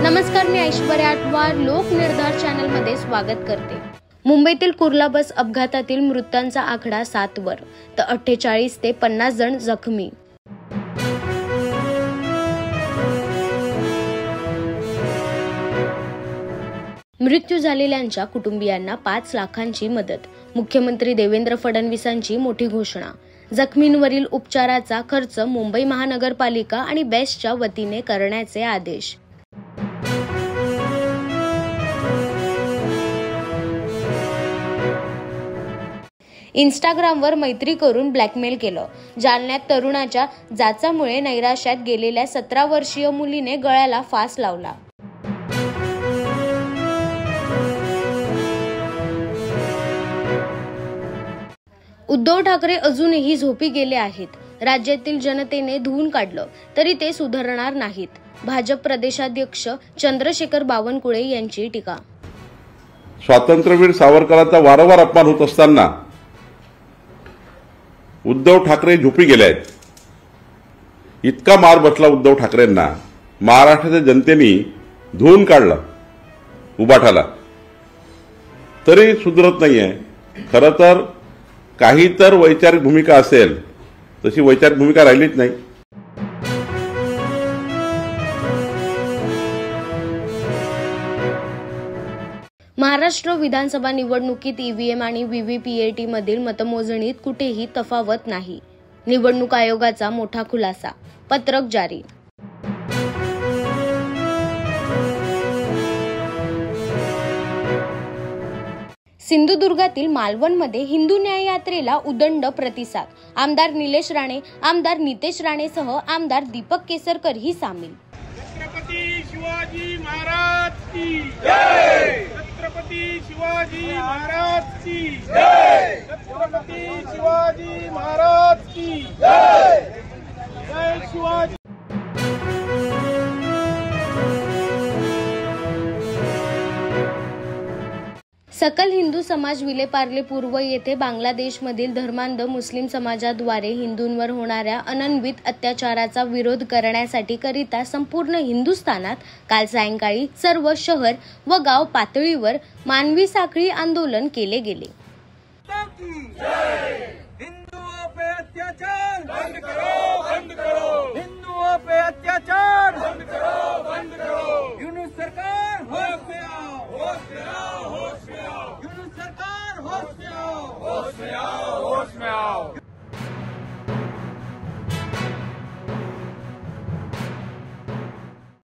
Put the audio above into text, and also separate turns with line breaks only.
नमस्कार, मी ऐश्वर्या आटवार लोकनिर्धार चॅनलमध्ये स्वागत करते। मुंबईतील कुर्ला बस अपघातातील मृतांचा आकडा 7 वर तर 48 ते 50 जण जखमी। मृत्यू झालेल्यांच्या कुटुंबियांना 5 लाखांची मदत। मुख्यमंत्री देवेंद्र फडणवीसांची मोठी घोषणा। जखमींवरील उपचाराचा खर्च मुंबई महानगरपालिका आणि बेस्टच्या वतीने करण्याचे आदेश। इंस्टाग्रामवर मैत्री करून ब्लॅकमेल केलं। जालन्यात तरुणाच्या जाचामुळे नैराश्यात गेलेल्या 17 वर्षीय मुलीने गळ्याला फास लावला। उद्धव ठाकरे अजूनही झोपी गेले आहेत। राज्यातील जनतेने धुवून काढलं तरी ते सुधारणार नाहीत। भाजप प्रदेशाध्यक्ष चंद्रशेखर बावनकुळे यांची टीका।
स्वातंत्र्यवीर सावरकरांचा वारंवार अपमान होत असताना उद्धव ठाकरे झोपी गेले आहेत। इतका मार बसला उद्धव ठाकरेंना, महाराष्ट्राच्या जनतेने धुवून काढलं उबाठाला, तरी सुधरत नाहीये। खरं तर काही तर वैचारिक भूमिका असेल, तशी वैचारिक भूमिका राहिलीच नाही।
महाराष्ट्र विधानसभा निवडणुकीत ईव्हीएम आणि व्हीव्हीपीएटी मधील मतमोजणीत कुठेही तफावत नाही। निवडणूक आयोगाचा मोठा खुलासा, पत्रक जारी। सिंधुदुर्गातील मालवणमध्ये हिंदू न्याय यात्रेला उदंड प्रतिसाद। आमदार निलेश राणे, आमदार नितेश राणेसह आमदार दीपक केसरकर ही सामील।
छत्रपती शिवाजी महाराज की जय, छत्रपती शिवाजी महाराज की जय, छत्रपती शिवाजी महाराज की जय, जय शिवाजी।
सकल हिंदू समाज विलेपार्ले पूर्व येथे बांगलादेशमधील धर्मांध मुस्लिम समाजाद्वारे हिंदूंवर होणाऱ्या अनन्वित अत्याचाराचा विरोध करण्यासाठी करिता संपूर्ण हिंदुस्थानात काल सायंकाळी सर्व शहर व गाव पातळीवर मानवी साखळी आंदोलन केले गेले।
हिंदुओं पे अत्याचार बंद करो, बंद करो।